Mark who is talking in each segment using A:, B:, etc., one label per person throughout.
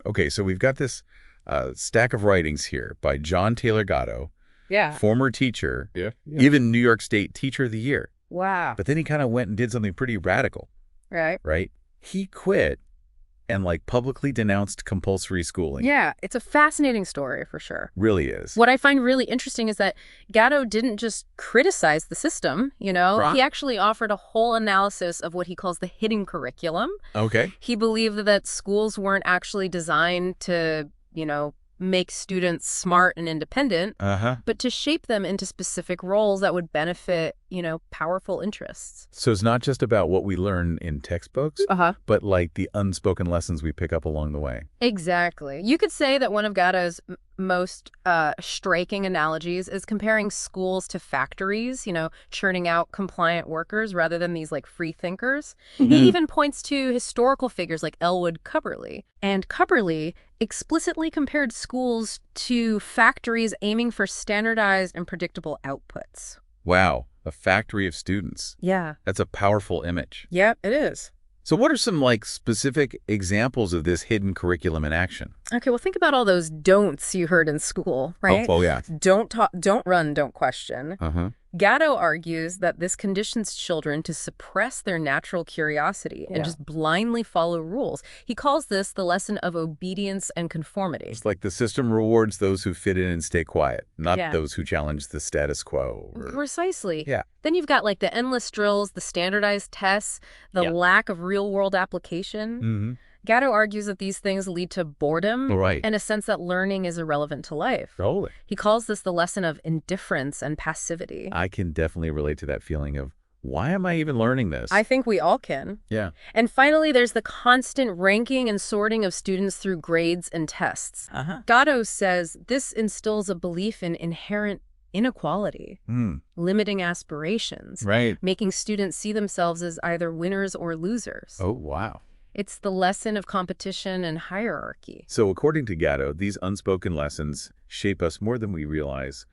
A: Okay, so we've got this stack of writings here by John Taylor Gatto,
B: Yeah.
A: former teacher,
C: Yeah.
A: even New York State Teacher of the Year.
B: Wow.
A: But then he kind of went and did something pretty radical,
B: Right.
A: right? He quit and publicly denounced compulsory schooling.
B: Yeah, it's a fascinating story for sure.
A: Really is.
B: What I find really interesting is that Gatto didn't just criticize the system,
A: Right.
B: He actually offered a whole analysis of what he calls the hidden curriculum.
A: Okay.
B: He believed that schools weren't actually designed to, make students smart and independent, but to shape them into specific roles that would benefit, powerful interests.
A: So it's not just about what we learn in textbooks, but the unspoken lessons we pick up along the way.
B: Exactly. You could say that one of Gatto's most striking analogies is comparing schools to factories, churning out compliant workers rather than these free thinkers.
A: Mm-hmm.
B: He even points to historical figures like Elwood Cubberley. And Cubberley explicitly compared schools to factories aiming for standardized and predictable outputs.
A: Wow, a factory of students.
B: Yeah.
A: That's a powerful image.
B: Yeah, it is.
A: So what are some specific examples of this hidden curriculum in action?
B: Okay, well, think about all those don'ts you heard in school, right?
A: Oh yeah.
B: Don't talk, don't run, don't question. Gatto argues that this conditions children to suppress their natural curiosity and just blindly follow rules. He calls this the lesson of obedience and conformity.
A: It's like the system rewards those who fit in and stay quiet, not
B: Yeah.
A: those who challenge the status quo.
B: Precisely.
A: Yeah.
B: Then you've got the endless drills, the standardized tests, the lack of real-world application. Gatto argues that these things lead to boredom
A: Right.
B: and a sense that learning is irrelevant to life.
A: Totally.
B: He calls this the lesson of indifference and passivity.
A: I can definitely relate to that feeling of, why am I even learning this?
B: I think we all can.
A: Yeah.
B: And finally, there's the constant ranking and sorting of students through grades and tests. Gatto says this instills a belief in inherent inequality, limiting aspirations,
A: Right.
B: making students see themselves as either winners or losers.
A: Oh, wow.
B: It's the lesson of competition and hierarchy.
A: So according to Gatto, these unspoken lessons shape us more than we realize,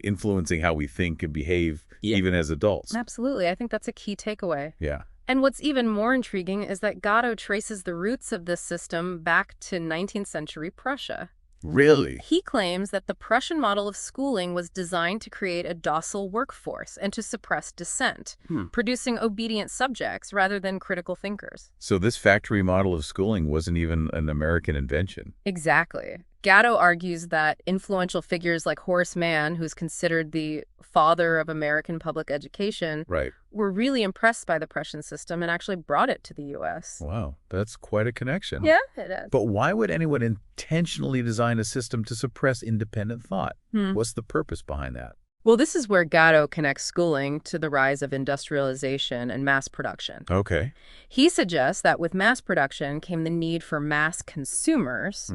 A: influencing how we think and behave even as adults.
B: Absolutely. I think that's a key takeaway.
A: Yeah.
B: And what's even more intriguing is that Gatto traces the roots of this system back to 19th century Prussia.
A: Really?
B: He claims that the Prussian model of schooling was designed to create a docile workforce and to suppress dissent, producing obedient subjects rather than critical thinkers.
A: So this factory model of schooling wasn't even an American invention.
B: Exactly. Gatto argues that influential figures like Horace Mann, who's considered the father of American public education,
A: Right.
B: were really impressed by the Prussian system and actually brought it to the U.S.
A: Wow, that's quite a connection.
B: Yeah, it is.
A: But why would anyone intentionally design a system to suppress independent thought? What's the purpose behind that?
B: Well, this is where Gatto connects schooling to the rise of industrialization and mass production.
A: Okay.
B: He suggests that with mass production came the need for mass consumers,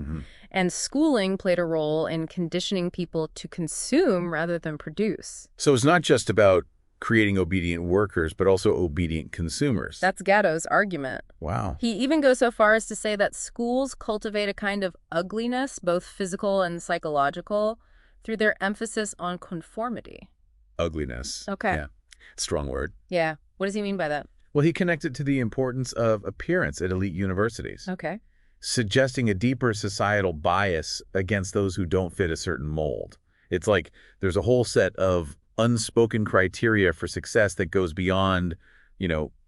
B: and schooling played a role in conditioning people to consume rather than produce.
A: So it's not just about creating obedient workers, but also obedient consumers.
B: That's Gatto's argument.
A: Wow.
B: He even goes so far as to say that schools cultivate a kind of ugliness, both physical and psychological, through their emphasis on conformity.
A: Ugliness.
B: Okay.
A: Yeah. Strong word.
B: Yeah. What does he mean by that?
A: Well, he connected to the importance of appearance at elite universities,
B: Okay.
A: suggesting a deeper societal bias against those who don't fit a certain mold. It's like there's a whole set of unspoken criteria for success that goes beyond,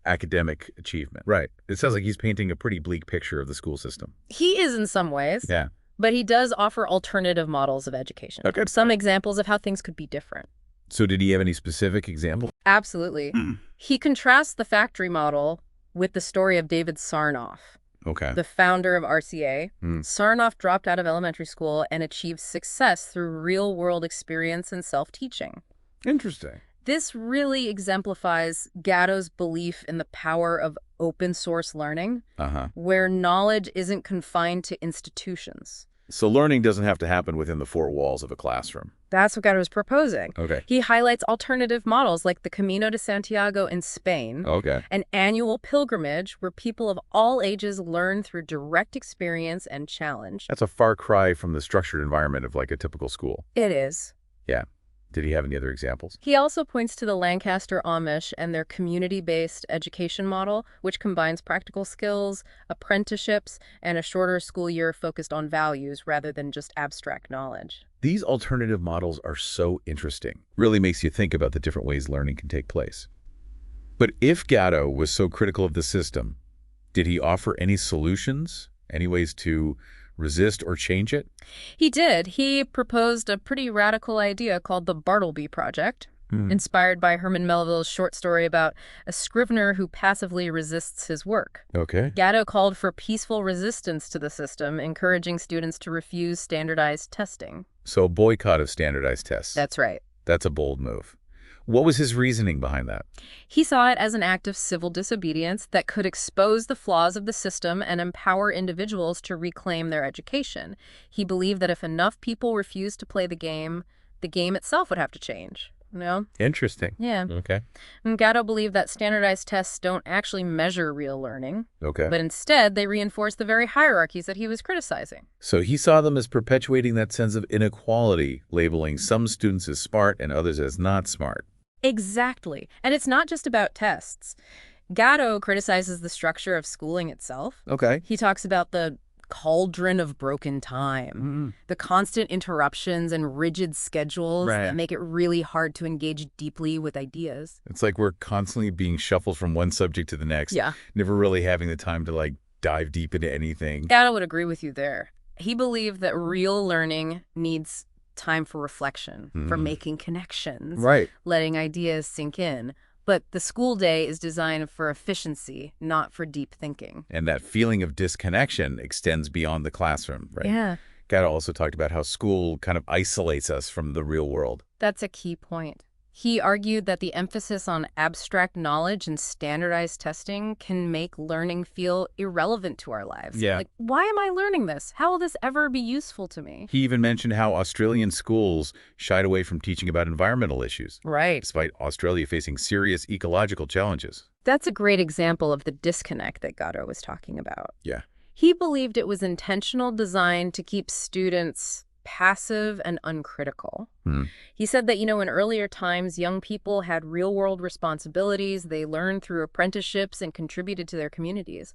A: academic achievement. Right. It sounds like he's painting a pretty bleak picture of the school system.
B: He is in some ways.
A: Yeah.
B: But he does offer alternative models of education.
A: Okay.
B: Some examples of how things could be different.
A: So did he have any specific examples?
B: Absolutely. He contrasts the factory model with the story of David Sarnoff,
A: Okay.
B: the founder of RCA. Sarnoff dropped out of elementary school and achieved success through real-world experience and self-teaching.
A: Interesting.
B: This really exemplifies Gatto's belief in the power of open-source learning, where knowledge isn't confined to institutions.
A: So learning doesn't have to happen within the four walls of a classroom.
B: That's what Gatto is proposing.
A: Okay.
B: He highlights alternative models like the Camino de Santiago in Spain,
A: Okay.
B: an annual pilgrimage where people of all ages learn through direct experience and challenge.
A: That's a far cry from the structured environment of a typical school.
B: It is.
A: Yeah. Did he have any other examples?
B: He also points to the Lancaster Amish and their community-based education model, which combines practical skills, apprenticeships, and a shorter school year focused on values rather than just abstract knowledge.
A: These alternative models are so interesting. Really makes you think about the different ways learning can take place. But if Gatto was so critical of the system, did he offer any solutions, any ways to resist or change it?
B: He did. He proposed a pretty radical idea called the Bartleby Project, inspired by Herman Melville's short story about a scrivener who passively resists his work.
A: Okay.
B: Gatto called for peaceful resistance to the system, encouraging students to refuse standardized testing.
A: So a boycott of standardized tests.
B: That's right.
A: That's a bold move. What was his reasoning behind that?
B: He saw it as an act of civil disobedience that could expose the flaws of the system and empower individuals to reclaim their education. He believed that if enough people refused to play the game itself would have to change. You know?
A: Interesting.
B: Yeah.
A: Okay.
B: And Gatto believed that standardized tests don't actually measure real learning,
A: Okay.
B: but instead they reinforce the very hierarchies that he was criticizing.
A: So he saw them as perpetuating that sense of inequality, labeling some students as smart and others as not smart.
B: Exactly. And it's not just about tests. Gatto criticizes the structure of schooling itself.
A: Okay.
B: He talks about the cauldron of broken time, the constant interruptions and rigid schedules that make it really hard to engage deeply with ideas.
A: It's like we're constantly being shuffled from one subject to the next, never really having the time to dive deep into anything.
B: Gatto would agree with you there. He believed that real learning needs time for reflection, for making connections, letting ideas sink in. But the school day is designed for efficiency, not for deep thinking.
A: And that feeling of disconnection extends beyond the classroom, right?
B: Yeah.
A: Gatto also talked about how school kind of isolates us from the real world.
B: That's a key point. He argued that the emphasis on abstract knowledge and standardized testing can make learning feel irrelevant to our lives.
A: Yeah.
B: Like, why am I learning this? How will this ever be useful to me?
A: He even mentioned how Australian schools shied away from teaching about environmental issues,
B: Right.
A: despite Australia facing serious ecological challenges.
B: That's a great example of the disconnect that Gatto was talking about.
A: Yeah.
B: He believed it was intentional design to keep students passive and uncritical. He said that, in earlier times, young people had real-world responsibilities. They learned through apprenticeships and contributed to their communities.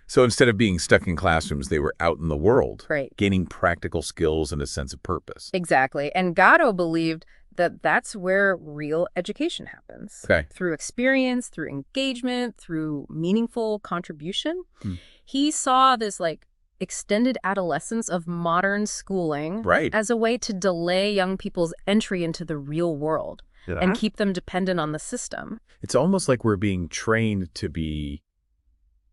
A: So instead of being stuck in classrooms, they were out in the world,
B: Right.
A: gaining practical skills and a sense of purpose.
B: Exactly. And Gatto believed that that's where real education happens.
A: Okay.
B: Through experience, through engagement, through meaningful contribution. He saw this, extended adolescence of modern schooling as a way to delay young people's entry into the real world and keep them dependent on the system.
A: It's almost like we're being trained to be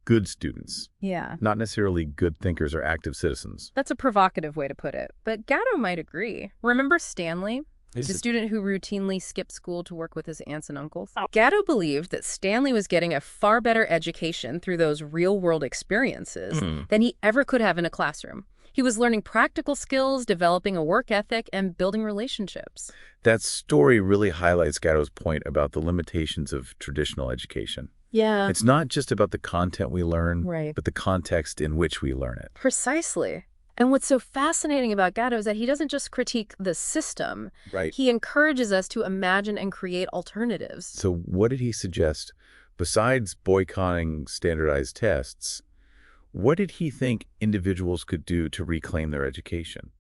A: good students,
B: Yeah.
A: not necessarily good thinkers or active citizens.
B: That's a provocative way to put it, but Gatto might agree. Remember Stanley? The student who routinely skipped school to work with his aunts and uncles? Gatto believed that Stanley was getting a far better education through those real-world experiences than he ever could have in a classroom. He was learning practical skills, developing a work ethic, and building relationships.
A: That story really highlights Gatto's point about the limitations of traditional education.
B: Yeah.
A: It's not just about the content we learn,
B: Right.
A: but the context in which we learn it.
B: Precisely. And what's so fascinating about Gatto is that he doesn't just critique the system.
A: Right.
B: He encourages us to imagine and create alternatives.
A: So what did he suggest? Besides boycotting standardized tests, what did he think individuals could do to reclaim their education?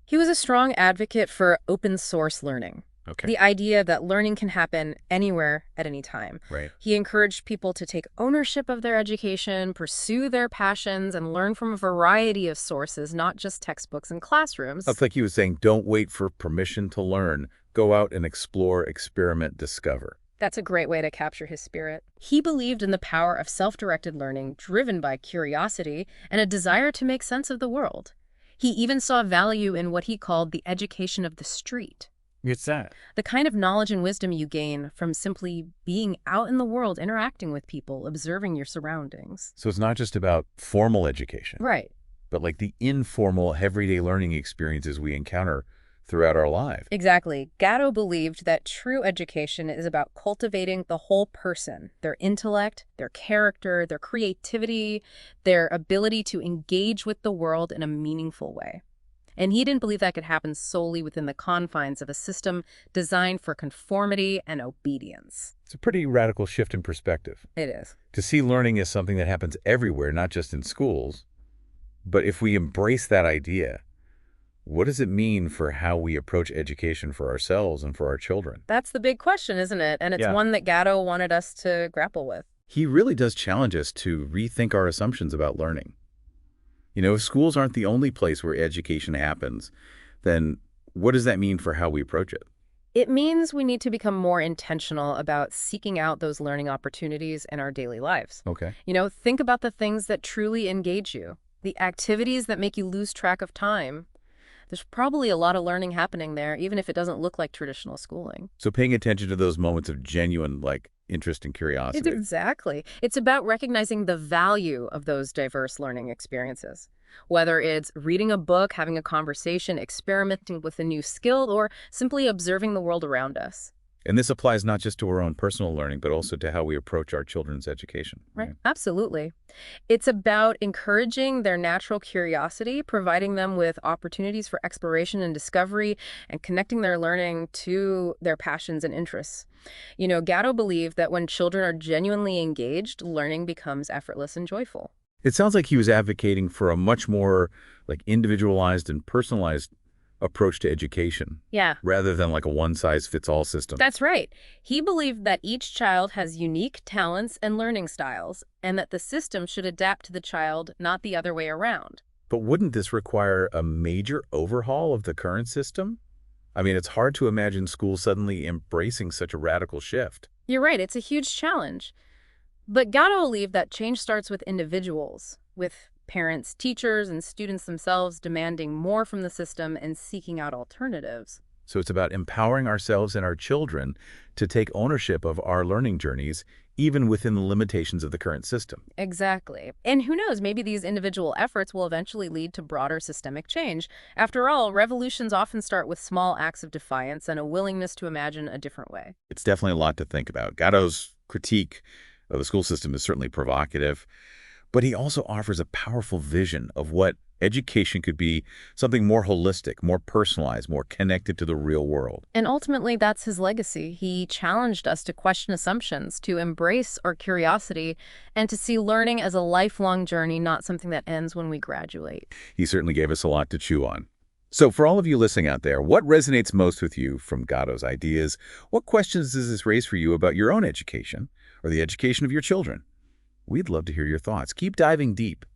B: He was a strong advocate for open source learning.
A: Okay.
B: The idea that learning can happen anywhere at any time.
A: Right.
B: He encouraged people to take ownership of their education, pursue their passions, and learn from a variety of sources, not just textbooks and classrooms.
A: That's like he was saying, don't wait for permission to learn. Go out and explore, experiment, discover.
B: That's a great way to capture his spirit. He believed in the power of self-directed learning driven by curiosity and a desire to make sense of the world. He even saw value in what he called the education of the street.
A: What's that?
B: The kind of knowledge and wisdom you gain from simply being out in the world, interacting with people, observing your surroundings.
A: So it's not just about formal education,
B: Right.
A: but like the informal, everyday learning experiences we encounter throughout our life.
B: Exactly. Gatto believed that true education is about cultivating the whole person, their intellect, their character, their creativity, their ability to engage with the world in a meaningful way. And he didn't believe that could happen solely within the confines of a system designed for conformity and obedience.
A: It's a pretty radical shift in perspective.
B: It is.
A: To see learning as something that happens everywhere, not just in schools. But if we embrace that idea, what does it mean for how we approach education for ourselves and for our children?
B: That's the big question, isn't it? And it's one that Gatto wanted us to grapple with.
A: He really does challenge us to rethink our assumptions about learning. If schools aren't the only place where education happens, then what does that mean for how we approach it?
B: It means we need to become more intentional about seeking out those learning opportunities in our daily lives.
A: Okay.
B: Think about the things that truly engage you, the activities that make you lose track of time. There's probably a lot of learning happening there, even if it doesn't look like traditional schooling.
A: So paying attention to those moments of genuine, interest and curiosity.
B: Exactly. It's about recognizing the value of those diverse learning experiences. Whether it's reading a book, having a conversation, experimenting with a new skill, or simply observing the world around us.
A: And this applies not just to our own personal learning, but also to how we approach our children's education.
B: Right. Absolutely. It's about encouraging their natural curiosity, providing them with opportunities for exploration and discovery, and connecting their learning to their passions and interests. Gatto believed that when children are genuinely engaged, learning becomes effortless and joyful.
A: It sounds like he was advocating for a much more individualized and personalized approach to education.
B: Yeah.
A: Rather than a one-size-fits-all system.
B: That's right. He believed that each child has unique talents and learning styles, and that the system should adapt to the child, not the other way around.
A: But wouldn't this require a major overhaul of the current system? It's hard to imagine schools suddenly embracing such a radical shift.
B: You're right. It's a huge challenge. But Gatto believed that change starts with individuals, with parents, teachers, and students themselves demanding more from the system and seeking out alternatives.
A: So it's about empowering ourselves and our children to take ownership of our learning journeys, even within the limitations of the current system.
B: Exactly. And who knows, maybe these individual efforts will eventually lead to broader systemic change. After all, revolutions often start with small acts of defiance and a willingness to imagine a different way.
A: It's definitely a lot to think about. Gatto's critique of the school system is certainly provocative, but he also offers a powerful vision of what education could be, something more holistic, more personalized, more connected to the real world.
B: And ultimately, that's his legacy. He challenged us to question assumptions, to embrace our curiosity, and to see learning as a lifelong journey, not something that ends when we graduate.
A: He certainly gave us a lot to chew on. So for all of you listening out there, what resonates most with you from Gatto's ideas? What questions does this raise for you about your own education or the education of your children? We'd love to hear your thoughts. Keep diving deep.